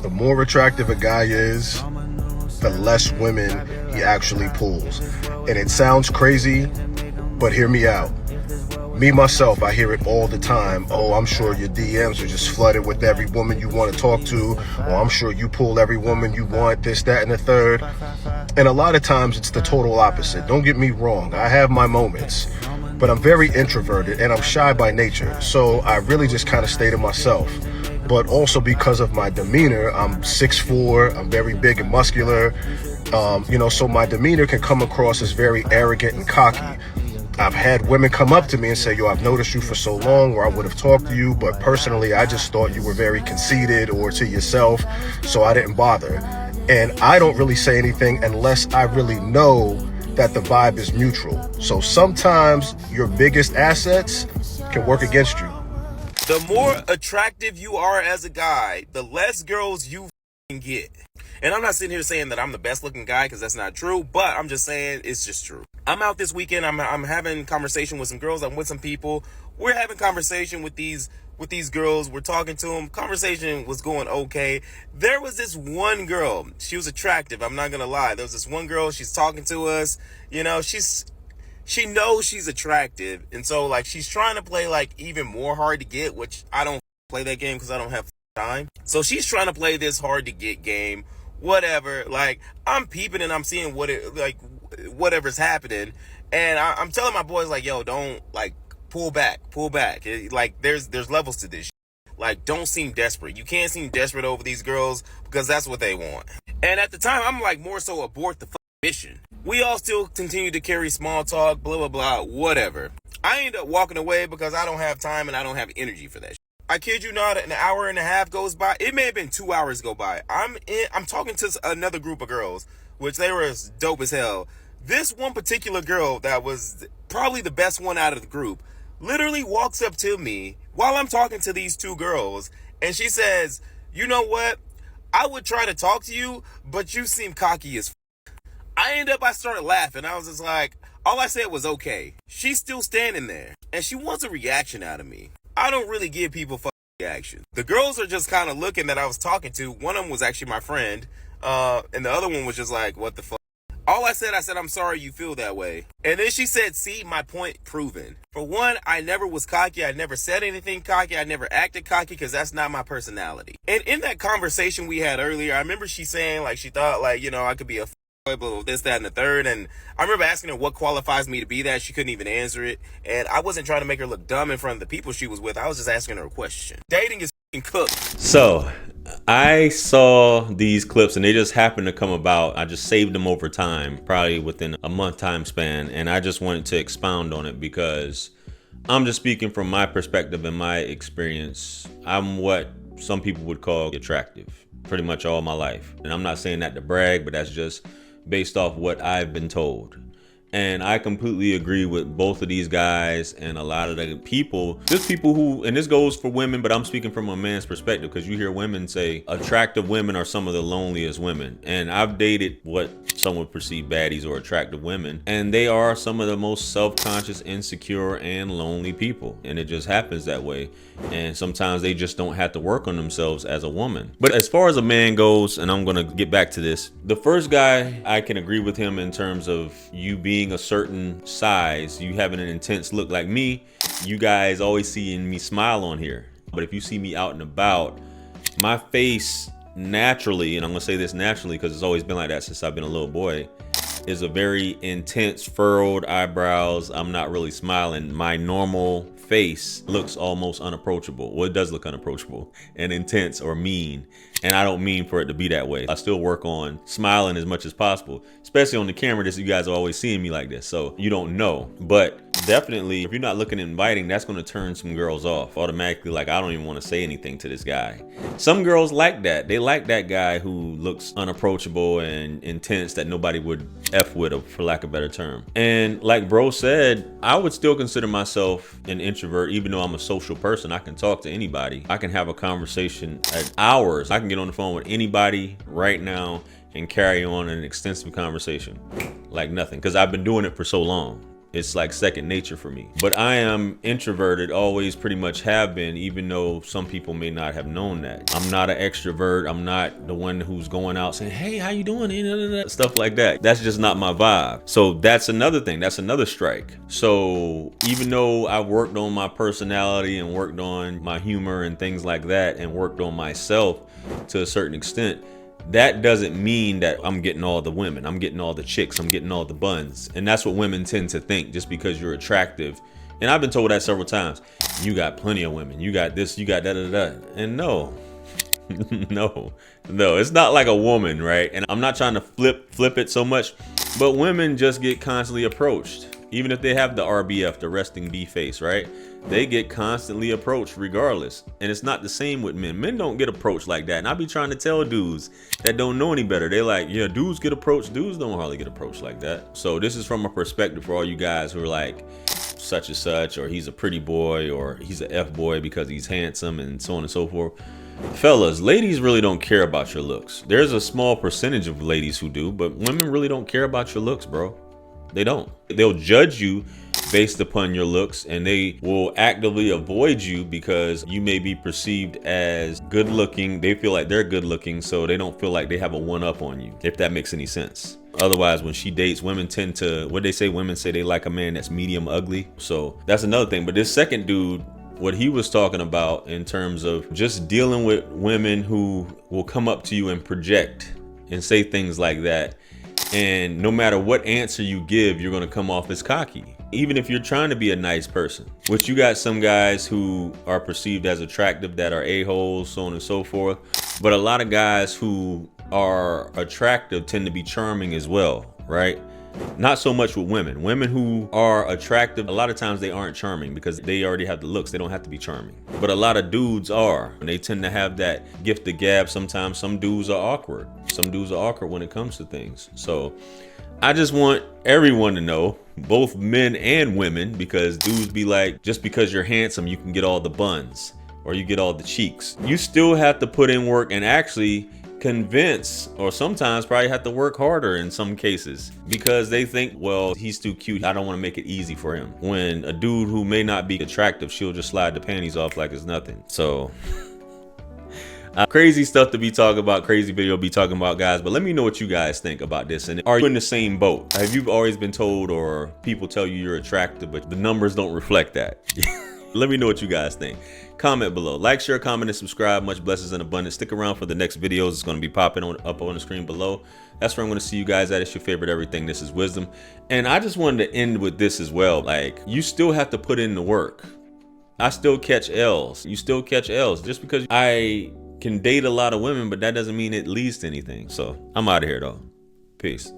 The more attractive a guy is, the less women he actually pulls. And it sounds crazy, but hear me out. Me, myself, I hear it all the time. Oh, I'm sure your DMs are just flooded with every woman you want to talk to. Or I'm sure you pull every woman you want, this, that, and the third. And a lot of times it's the total opposite. Don't get me wrong. I have my moments. But I'm very introverted and I'm shy by nature. So I really just kind of stay to myself. But also because of my demeanor, I'm 6'4", I'm very big and muscular. So my demeanor can come across as very arrogant and cocky. I've had women come up to me and say, yo, I've noticed you for so long, or I would have talked to you, but personally, I just thought you were very conceited or to yourself, so I didn't bother. And I don't really say anything unless I really know that the vibe is mutual. So sometimes your biggest assets can work against you. The more attractive you are as a guy, the less girls you get. And I'm not sitting here saying that I'm the best looking guy, because that's not true, but I'm just saying it's just true. I'm out this weekend. I'm having conversation with some girls. I'm with some people. We're having conversation with these girls. We're talking to them. Conversation was going okay. There was this one girl. She was attractive. I'm not gonna lie. There was this one girl. She's talking to us. She knows she's attractive, and so like she's trying to play like even more hard to get, which I don't play that game because I don't have time. So she's trying to play this hard to get game. Whatever, like I'm peeping and I'm seeing whatever's happening, and I'm telling my boys like, yo, don't like pull back. Like there's levels to this. Like, don't seem desperate. You can't seem desperate over these girls because that's what they want. And at the time, I'm like more so abort the mission. We all still continue to carry small talk, blah blah blah, whatever. I end up walking away because I don't have time and I don't have energy for that. I kid you not, an hour and a half goes by. It may have been 2 hours go by. I'm talking to another group of girls, which they were as dope as hell. This one particular girl that was probably the best one out of the group literally walks up to me while I'm talking to these two girls, and she says, you know what? I would try to talk to you, but you seem cocky as I started laughing. I was just like, all I said was okay. She's still standing there, and she wants a reaction out of me. I don't really give people reaction. The girls are just kind of looking that I was talking to. One of them was actually my friend, and the other one was just like, what the fuck? All I said, I'm sorry you feel that way. And then she said, see, my point proven. For one, I never was cocky. I never said anything cocky. I never acted cocky because that's not my personality. And in that conversation we had earlier, I remember she saying like she thought like, I could be a this, that, and the third. And I remember asking her what qualifies me to be that. She couldn't even answer it. And I wasn't trying to make her look dumb in front of the people she was with. I was just asking her a question. Dating is cooked. So I saw these clips and they just happened to come about. I just saved them over time, probably within a month time span. And I just wanted to expound on it because I'm just speaking from my perspective and my experience. I'm what some people would call attractive pretty much all my life. And I'm not saying that to brag, but that's just based off what I've been told. And I completely agree with both of these guys and a lot of the people. There's people who, and this goes for women, but I'm speaking from a man's perspective because you hear women say attractive women are some of the loneliest women. And I've dated what some would perceive baddies or attractive women, and they are some of the most self-conscious, insecure, and lonely people. And it just happens that way. And sometimes they just don't have to work on themselves as a woman. But as far as a man goes, and I'm gonna get back to this, the first guy, I can agree with him in terms of you being a certain size, you having an intense look. Like me, you guys always seeing me smile on here, but if you see me out and about, my face naturally, and I'm gonna say this naturally because it's always been like that since I've been a little boy, is a very intense furrowed eyebrows. I'm not really smiling. My normal face looks almost unapproachable. Well, it does look unapproachable and intense or mean, and I don't mean for it to be that way. I still work on smiling as much as possible, especially on the camera. This, you guys are always seeing me like this, so you don't know. But definitely, if you're not looking inviting, that's going to turn some girls off automatically. Like, I don't even want to say anything to this guy. Some girls like that. They like that guy who looks unapproachable and intense that nobody would F with, for lack of a better term. And like bro said, I would still consider myself an introvert, even though I'm a social person. I can talk to anybody. I can have a conversation at hours. I can get on the phone with anybody right now and carry on an extensive conversation like nothing, because I've been doing it for so long. It's like second nature for me. But I am introverted, always pretty much have been, even though some people may not have known that. I'm not an extrovert. I'm not the one who's going out saying, hey, how you doing? Stuff like that. That's just not my vibe. So that's another thing. That's another strike. So even though I worked on my personality and worked on my humor and things like that and worked on myself to a certain extent, that doesn't mean that I'm getting all the women, I'm getting all the chicks, I'm getting all the buns. And that's what women tend to think, just because you're attractive. And I've been told that several times. You got plenty of women, you got this, you got da. And no, no, it's not like a woman, right? And I'm not trying to flip it so much, but women just get constantly approached. Even if they have the RBF, the resting B face, right? They get constantly approached regardless. And it's not the same with men. Men don't get approached like that. And I be trying to tell dudes that don't know any better. They like, yeah, dudes get approached. Dudes don't hardly get approached like that. So this is from a perspective for all you guys who are like, such and such, or he's a pretty boy, or he's a F boy because he's handsome, and so on and so forth. Fellas, ladies really don't care about your looks. There's a small percentage of ladies who do, but women really don't care about your looks, bro. They don't. They'll judge you based upon your looks, and they will actively avoid you because you may be perceived as good looking. They feel like they're good looking, so they don't feel like they have a one up on you, if that makes any sense. Otherwise, when she dates, women tend to, what they say, women say they like a man that's medium ugly. So that's another thing. But this second dude, what he was talking about in terms of just dealing with women who will come up to you and project and say things like that. And no matter what answer you give, you're going to come off as cocky, even if you're trying to be a nice person. Which you got some guys who are perceived as attractive that are a-holes, so on and so forth. But a lot of guys who are attractive tend to be charming as well, right? Not so much with women. Women who are attractive, a lot of times they aren't charming because they already have the looks. They don't have to be charming. But a lot of dudes are, and they tend to have that gift of gab. Sometimes some dudes are awkward. Some dudes are awkward when it comes to things. So I just want everyone to know, both men and women, because dudes be like, just because you're handsome, you can get all the buns or you get all the cheeks. You still have to put in work and actually convince, or sometimes probably have to work harder in some cases, because they think, well, he's too cute, I don't want to make it easy for him. When a dude who may not be attractive, she'll just slide the panties off like it's nothing. So crazy stuff to be talking about, crazy video to be talking about, guys. But let me know what you guys think about this. And are you in the same boat? Have you always been told, or people tell you you're attractive, but the numbers don't reflect that? Let me know what you guys think. Comment below. Like, share, comment, and subscribe. Much blessings and abundance. Stick around for the next videos. It's going to be popping up on the screen below. That's where I'm going to see you guys at. It's your favorite everything. This is Wisdom. And I just wanted to end with this as well. Like, you still have to put in the work. I still catch L's. You still catch L's. Just because I can date a lot of women, but that doesn't mean it leads to anything. So I'm out of here though. Peace.